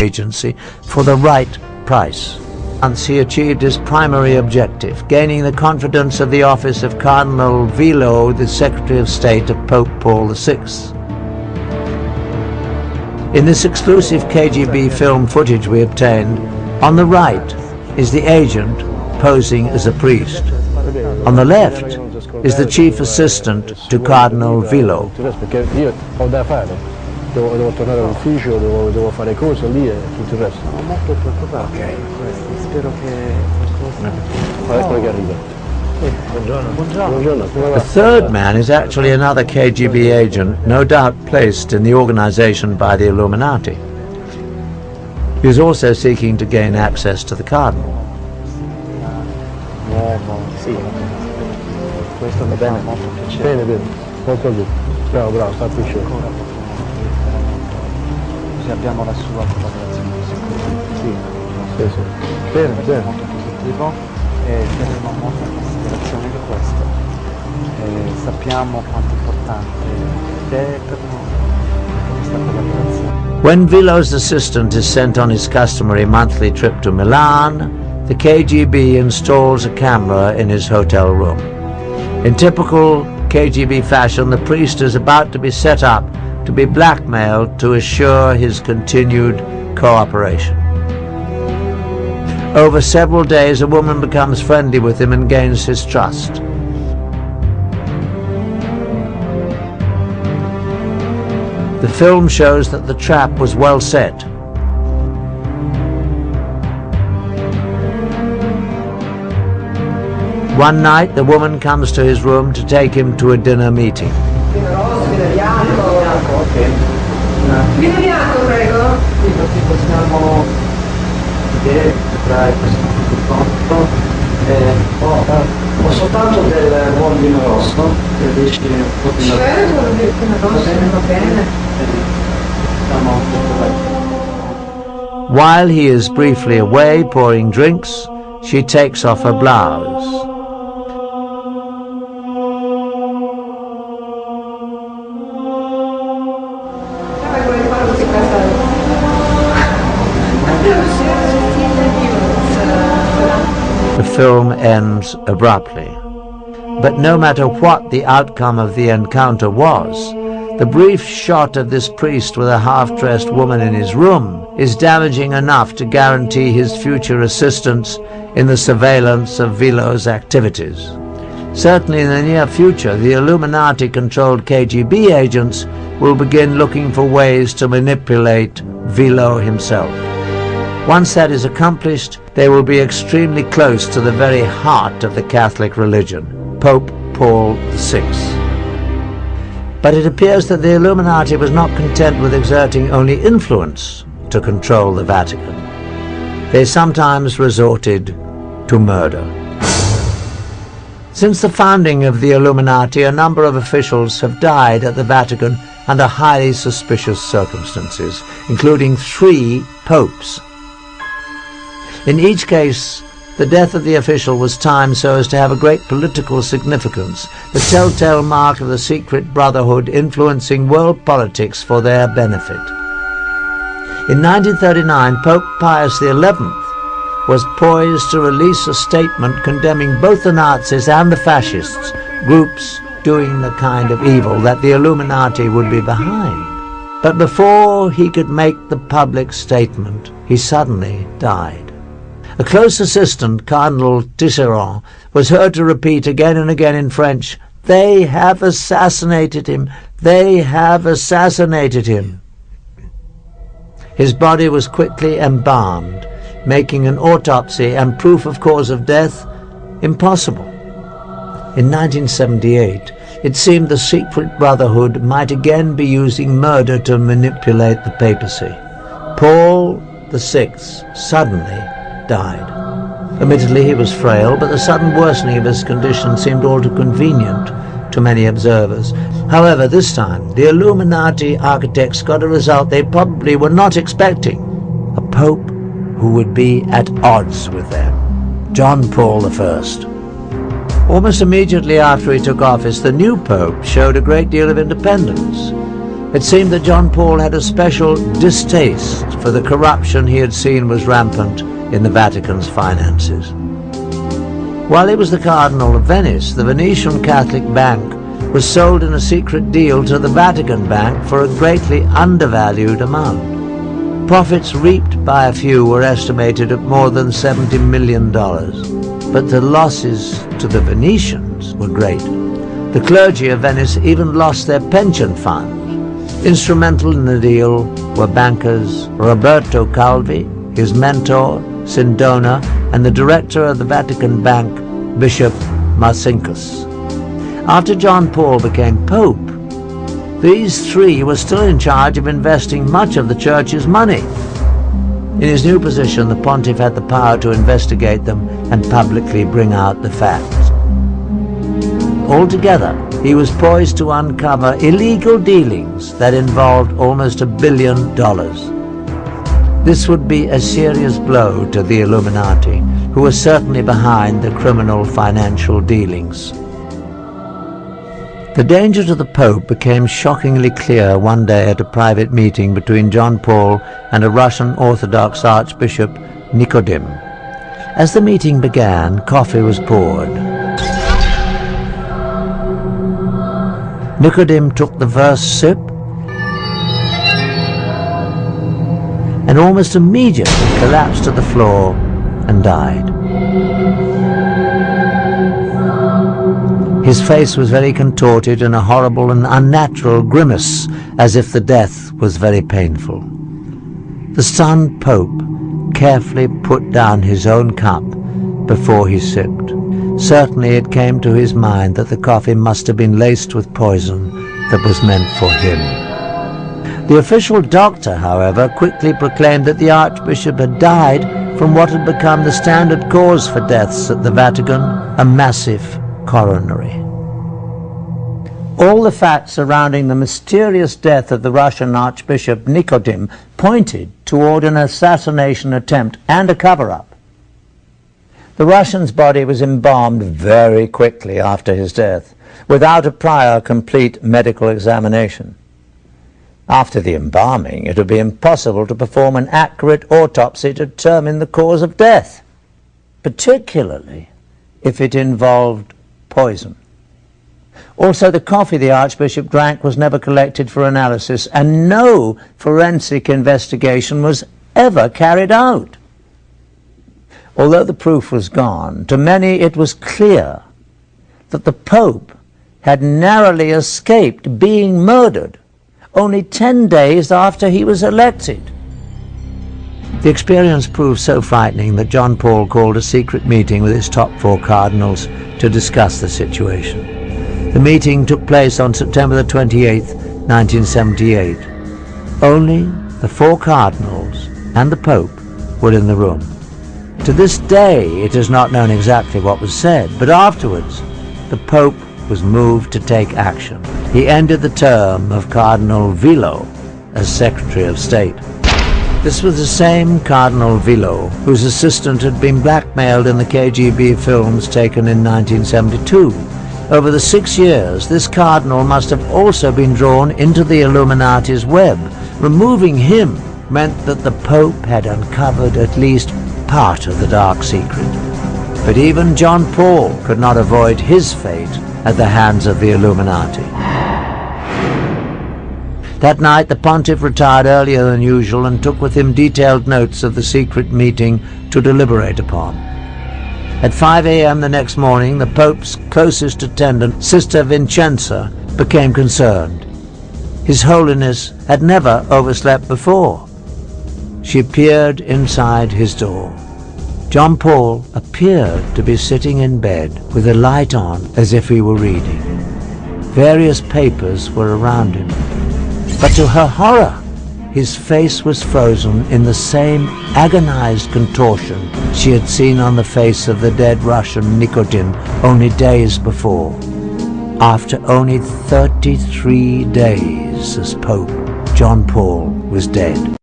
agency for the right price. Once he achieved his primary objective, gaining the confidence of the office of Cardinal Revelead, the Secretary of State of Pope Paul VI. In this exclusive KGB film footage we obtained, on the right is the agent posing as a priest. On the left is the chief assistant to Cardinal Revelead. Devo tornare all'ufficio, devo fare cose lì e tutto il resto. Sono molto preoccupato. Ok, spero che qualcosa... Ecco che arriva. Buongiorno. Buongiorno. The third man is actually another KGB agent, no doubt placed in the organization by the Illuminati. He is also seeking to gain access to the Cardinal. Sì, questo mi fa molto piacere. Bene, molto bene. Bravo, sta qui scemo. Così abbiamo la sua collaborazione di sicurezza. Sì. Bene. Molto positivo e terremo molta considerazione di questo. E sappiamo quanto importante è per noi questa collaborazione. When Revelead's assistant is sent on his customary monthly trip to Milan, the KGB installs a camera in his hotel room. In typical KGB fashion, the priest is about to be set up to be blackmailed to assure his continued cooperation. Over several days, a woman becomes friendly with him and gains his trust. The film shows that the trap was well set. One night, the woman comes to his room to take him to a dinner meeting. Vino bianco, prego. Sì, così possiamo vedere tra questo conto. Ho soltanto del buon vino rosso, che riesci un po' di... Buon vino rosso, va bene. While he is briefly away pouring drinks, she takes off her blouse. The film ends abruptly. But no matter what the outcome of the encounter was, the brief shot of this priest with a half-dressed woman in his room is damaging enough to guarantee his future assistance in the surveillance of Revelead's activities. Certainly in the near future, the Illuminati-controlled KGB agents will begin looking for ways to manipulate Revelead himself. Once that is accomplished, they will be extremely close to the very heart of the Catholic religion, Pope Paul VI. But it appears that the Illuminati was not content with exerting only influence to control the Vatican. They sometimes resorted to murder. Since the founding of the Illuminati, a number of officials have died at the Vatican under highly suspicious circumstances, including 3 popes. In each case, the death of the official was timed so as to have a great political significance, the telltale mark of the secret brotherhood influencing world politics for their benefit. In 1939, Pope Pius XI was poised to release a statement condemning both the Nazis and the fascists, groups doing the kind of evil that the Illuminati would be behind. But before he could make the public statement, he suddenly died. A close assistant, Cardinal Tisserand, was heard to repeat again and again in French, "They have assassinated him! They have assassinated him!" His body was quickly embalmed, making an autopsy and proof of cause of death impossible. In 1978, it seemed the secret brotherhood might again be using murder to manipulate the papacy. Paul VI suddenly died. Admittedly, he was frail, but the sudden worsening of his condition seemed all too convenient to many observers. However, this time, the Illuminati architects got a result they probably were not expecting: a pope who would be at odds with them, John Paul I. Almost immediately after he took office, the new pope showed a great deal of independence. It seemed that John Paul had a special distaste for the corruption he had seen was rampant in the Vatican's finances. While he was the Cardinal of Venice, the Venetian Catholic Bank was sold in a secret deal to the Vatican Bank for a greatly undervalued amount. Profits reaped by a few were estimated at more than $70 million, but the losses to the Venetians were great. The clergy of Venice even lost their pension funds. Instrumental in the deal were bankers Roberto Calvi, his mentor Sindona, and the director of the Vatican Bank, Bishop Marcinkus. After John Paul became Pope, these three were still in charge of investing much of the Church's money. In his new position, the pontiff had the power to investigate them and publicly bring out the facts. Altogether, he was poised to uncover illegal dealings that involved almost $1 billion. This would be a serious blow to the Illuminati, who were certainly behind the criminal financial dealings. The danger to the Pope became shockingly clear one day at a private meeting between John Paul and a Russian Orthodox Archbishop, Nicodim. As the meeting began, coffee was poured. Nicodim took the first sip and almost immediately collapsed to the floor and died. His face was very contorted in a horrible and unnatural grimace, as if the death was very painful. The stunned Pope carefully put down his own cup before he sipped. Certainly it came to his mind that the coffee must have been laced with poison that was meant for him. The official doctor, however, quickly proclaimed that the Archbishop had died from what had become the standard cause for deaths at the Vatican, a massive coronary. All the facts surrounding the mysterious death of the Russian Archbishop Nicodim pointed toward an assassination attempt and a cover-up. The Russian's body was embalmed very quickly after his death, without a prior complete medical examination. After the embalming, it would be impossible to perform an accurate autopsy to determine the cause of death, particularly if it involved poison. Also, the coffee the Archbishop drank was never collected for analysis, and no forensic investigation was ever carried out. Although the proof was gone, to many it was clear that the Pope had narrowly escaped being murdered only 10 days after he was elected. The experience proved so frightening that John Paul called a secret meeting with his top 4 cardinals to discuss the situation. The meeting took place on September the 28th, 1978. Only the 4 cardinals and the Pope were in the room. To this day, it is not known exactly what was said, but afterwards, the Pope was moved to take action. He ended the term of Cardinal Vilo as Secretary of State. This was the same Cardinal Vilo whose assistant had been blackmailed in the KGB films taken in 1972. Over the 6 years, this cardinal must have also been drawn into the Illuminati's web. Removing him meant that the Pope had uncovered at least part of the dark secret. But even John Paul could not avoid his fate at the hands of the Illuminati. That night, the pontiff retired earlier than usual and took with him detailed notes of the secret meeting to deliberate upon. At 5 a.m. the next morning, the Pope's closest attendant, Sister Vincenza, became concerned. His Holiness had never overslept before. She appeared inside his door. John Paul appeared to be sitting in bed with a light on as if he were reading. Various papers were around him. But to her horror, his face was frozen in the same agonized contortion she had seen on the face of the dead Russian Nicodim only days before. After only 33 days as Pope, John Paul was dead.